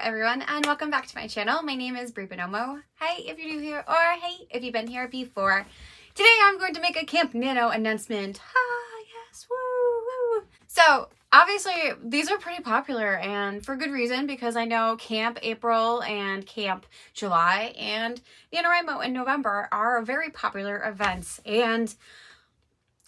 everyone, and welcome back to my channel. My name is Bree Buonomo. Hi if you're new here, or hey if you've been here before. Today I'm going to make a Camp NaNo announcement. Yes, woo, woo. So obviously these are pretty popular, and for good reason, because I know Camp April and Camp July and NaNoWriMo in November are very popular events, and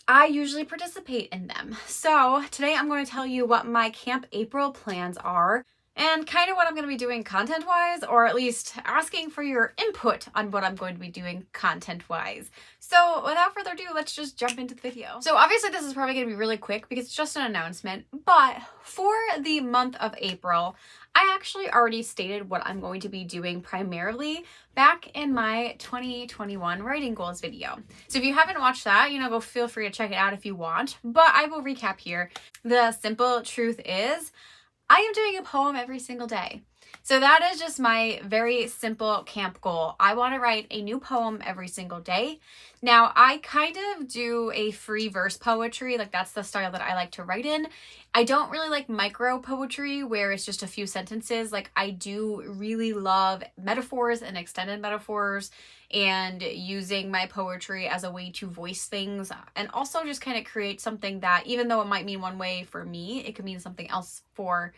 I usually participate in them. So today I'm going to tell you what my Camp April plans are and kind of what I'm going to be doing content-wise, or at least asking for your input on what I'm going to be doing content-wise. So without further ado, let's just jump into the video. So obviously this is probably going to be really quick because it's just an announcement, but for the month of April, I actually already stated what I'm going to be doing primarily back in my 2021 writing goals video. So if you haven't watched that, go feel free to check it out if you want, but I will recap here. The simple truth is, I am doing a poem every single day. So that is just my very simple camp goal. I want to write a new poem every single day. Now, I kind of do a free verse poetry, like that's the style that I like to write in. I don't really like micro poetry where it's just a few sentences. Like, I do really love metaphors and extended metaphors and using my poetry as a way to voice things, and also just kind of create something that, even though it might mean one way for me, it could mean something else for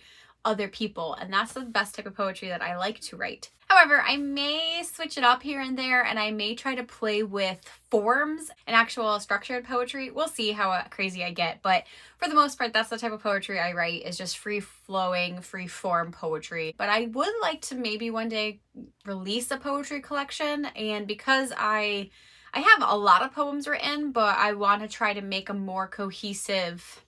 other people, and that's the best type of poetry that I like to write. However, I may switch it up here and there, and I may try to play with forms and actual structured poetry. We'll see how crazy I get, but for the most part, that's the type of poetry I write, is just free-flowing, free-form poetry. But I would like to maybe one day release a poetry collection, and because I have a lot of poems written, but I want to try to make a more cohesive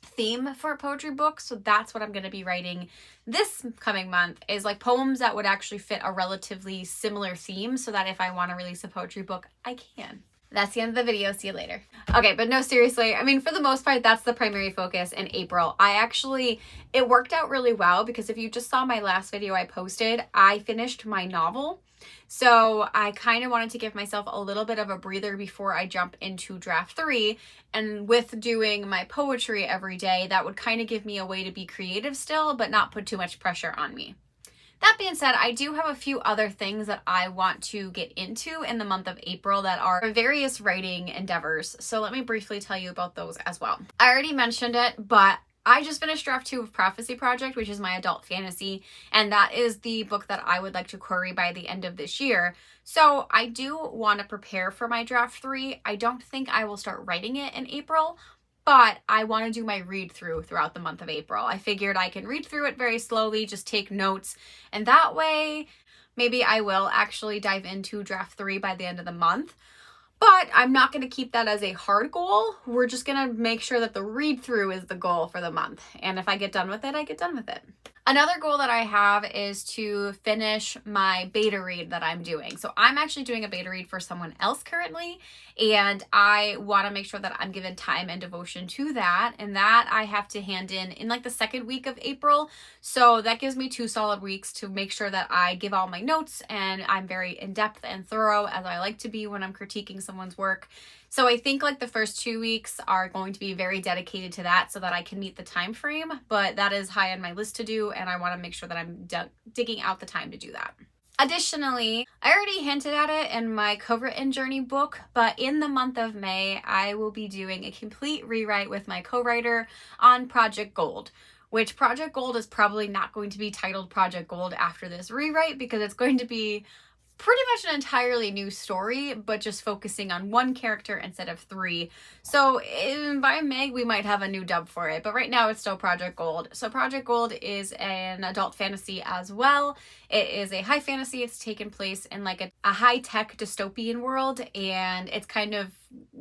theme for a poetry book. So that's what I'm going to be writing this coming month, is like poems that would actually fit a relatively similar theme, so that if I want to release a poetry book, I can. That's the end of the video. See you later. Okay, but no, seriously, I mean, for the most part, that's the primary focus in April. It worked out really well, because if you just saw my last video I posted, I finished my novel. So I kind of wanted to give myself a little bit of a breather before I jump into draft 3. And with doing my poetry every day, that would kind of give me a way to be creative still, but not put too much pressure on me. That being said, I do have a few other things that I want to get into in the month of April that are various writing endeavors. So let me briefly tell you about those as well. I already mentioned it, but I just finished draft 2 of Prophecy Project, which is my adult fantasy, and that is the book that I would like to query by the end of this year. So I do want to prepare for my draft 3. I don't think I will start writing it in April, but I want to do my read through throughout the month of April. I figured I can read through it very slowly, just take notes, and that way maybe I will actually dive into draft 3 by the end of the month. But I'm not going to keep that as a hard goal. We're just going to make sure that the read through is the goal for the month. And if I get done with it, I get done with it. Another goal that I have is to finish my beta read that I'm doing. So I'm actually doing a beta read for someone else currently, and I want to make sure that I'm given time and devotion to that, and that I have to hand in like the second week of April. So that gives me 2 solid weeks to make sure that I give all my notes and I'm very in-depth and thorough, as I like to be when I'm critiquing someone's work. So I think like the first 2 weeks are going to be very dedicated to that, so that I can meet the time frame, but that is high on my list to do, and I want to make sure that I'm digging out the time to do that. Additionally, I already hinted at it in my co-written journey book, but in the month of May, I will be doing a complete rewrite with my co-writer on Project Gold, which Project Gold is probably not going to be titled Project Gold after this rewrite, because it's going to be pretty much an entirely new story, but just focusing on 1 character instead of 3. So by May, we might have a new dub for it, but right now it's still Project Gold. So Project Gold is an adult fantasy as well. It is a high fantasy. It's taken place in like a high-tech dystopian world, and it's kind of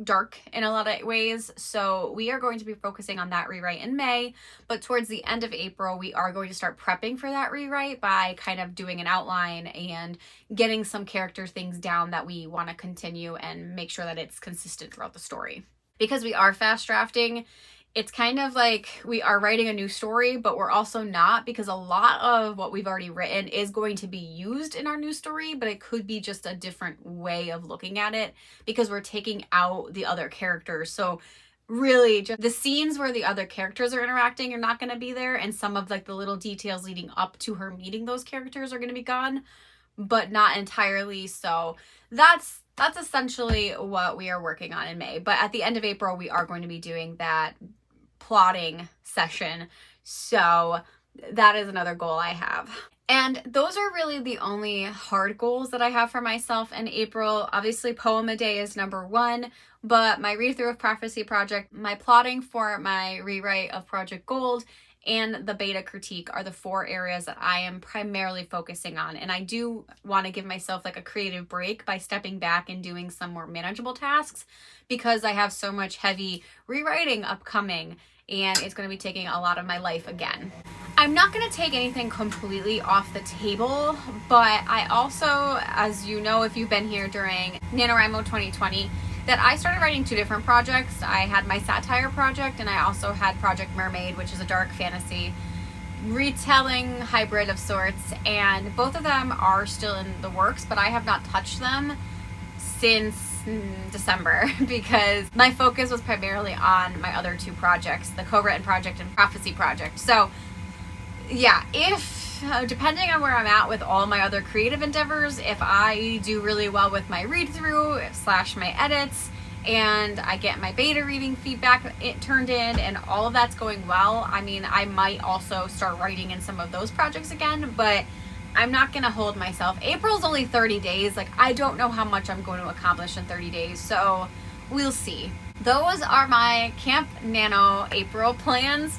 dark in a lot of ways. So we are going to be focusing on that rewrite in May, but towards the end of April, we are going to start prepping for that rewrite by kind of doing an outline and getting some character things down that we want to continue and make sure that it's consistent throughout the story. Because we are fast drafting, it's kind of like we are writing a new story, but we're also not, because a lot of what we've already written is going to be used in our new story, but it could be just a different way of looking at it because we're taking out the other characters. So really just the scenes where the other characters are interacting are not going to be there, and some of like the little details leading up to her meeting those characters are going to be gone, but not entirely. So that's essentially what we are working on in May. But at the end of April, we are going to be doing that plotting session. So that is another goal I have. And those are really the only hard goals that I have for myself in April. Obviously, Poem a Day is number one, but my read through of Prophecy Project, my plotting for my rewrite of Project Gold, and the beta critique are the 4 areas that I am primarily focusing on. And I do want to give myself like a creative break by stepping back and doing some more manageable tasks, because I have so much heavy rewriting upcoming and it's going to be taking a lot of my life again. I'm not going to take anything completely off the table, but I also, as you know if you've been here during NaNoWriMo 2020, that I started writing 2 different projects. I had my satire project, and I also had Project Mermaid, which is a dark fantasy retelling hybrid of sorts, and both of them are still in the works, but I have not touched them since December because my focus was primarily on my other 2 projects, the co-written project and Prophecy Project. So yeah, if depending on where I'm at with all my other creative endeavors, if I do really well with my read through / my edits, and I get my beta reading feedback turned in and all of that's going well, I mean, I might also start writing in some of those projects again, but I'm not going to hold myself. April's only 30 days. Like, I don't know how much I'm going to accomplish in 30 days, so we'll see. Those are my Camp Nano April plans.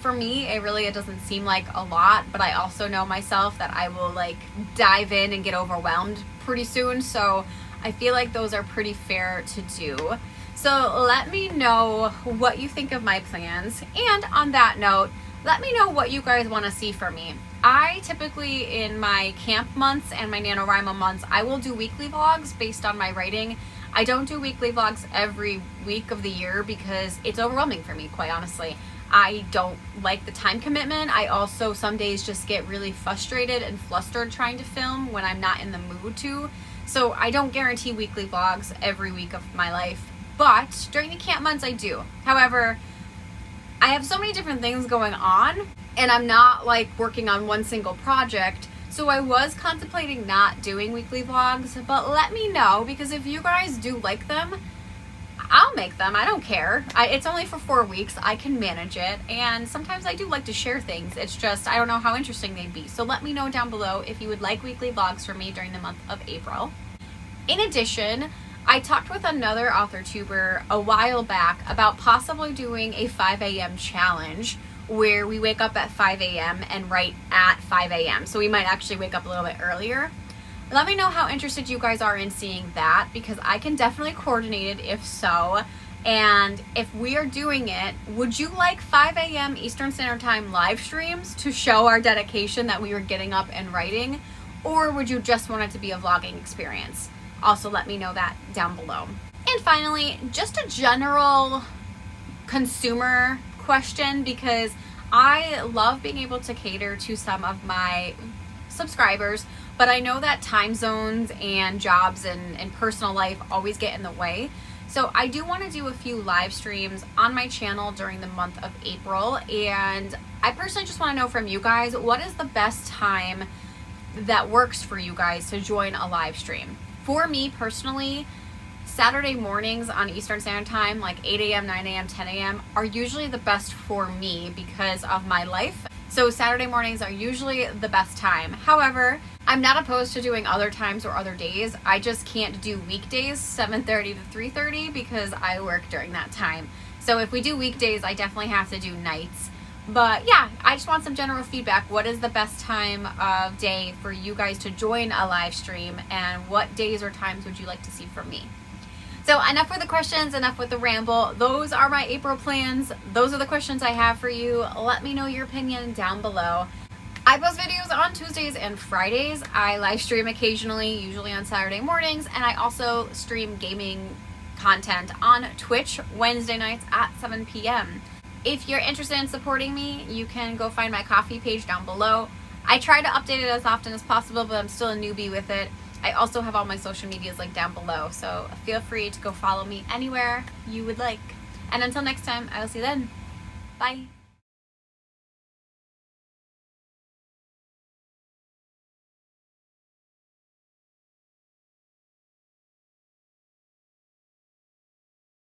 For me, it doesn't seem like a lot, but I also know myself that I will like dive in and get overwhelmed pretty soon. So I feel like those are pretty fair to do. So let me know what you think of my plans. And on that note, let me know what you guys want to see from me. I typically, in my camp months and my NaNoWriMo months, I will do weekly vlogs based on my writing. I don't do weekly vlogs every week of the year because it's overwhelming for me, quite honestly. I don't like the time commitment. I also some days just get really frustrated and flustered trying to film when I'm not in the mood to. So I don't guarantee weekly vlogs every week of my life, but during the camp months I do. However, I have so many different things going on and I'm not like working on one single project. So I was contemplating not doing weekly vlogs, but let me know, because if you guys do like them, I'll make them. I don't care. It's only for 4 weeks. I can manage it. And sometimes I do like to share things. It's just, I don't know how interesting they'd be. So let me know down below if you would like weekly vlogs from me during the month of April. In addition, I talked with another author tuber a while back about possibly doing a 5 a.m. challenge where we wake up at 5 a.m. and write at 5 a.m. So we might actually wake up a little bit earlier. Let me know how interested you guys are in seeing that, because I can definitely coordinate it if so. And if we are doing it, would you like 5 a.m. Eastern Standard Time live streams to show our dedication that we were getting up and writing? Or would you just want it to be a vlogging experience? Also, let me know that down below. And finally, just a general consumer question, because I love being able to cater to some of my subscribers, but I know that time zones and jobs and personal life always get in the way. So I do want to do a few live streams on my channel during the month of April, and I personally just want to know from you guys, what is the best time that works for you guys to join a live stream? For me personally, Saturday mornings on Eastern Standard Time, like 8 a.m., 9 a.m., 10 a.m. are usually the best for me because of my life. So Saturday mornings are usually the best time. However, I'm not opposed to doing other times or other days. I just can't do weekdays 7:30 to 3:30 because I work during that time. So if we do weekdays, I definitely have to do nights. But yeah, I just want some general feedback. What is the best time of day for you guys to join a live stream, and what days or times would you like to see from me? So enough with the questions, enough with the ramble. Those are my April plans. Those are the questions I have for you. Let me know your opinion down below. I post videos on Tuesdays and Fridays. I live stream occasionally, usually on Saturday mornings, and I also stream gaming content on Twitch Wednesday nights at 7 p.m. If you're interested in supporting me, you can go find my Ko-fi page down below. I try to update it as often as possible, but I'm still a newbie with it. I also have all my social medias linked down below, so feel free to go follow me anywhere you would like. And until next time, I will see you then. Bye.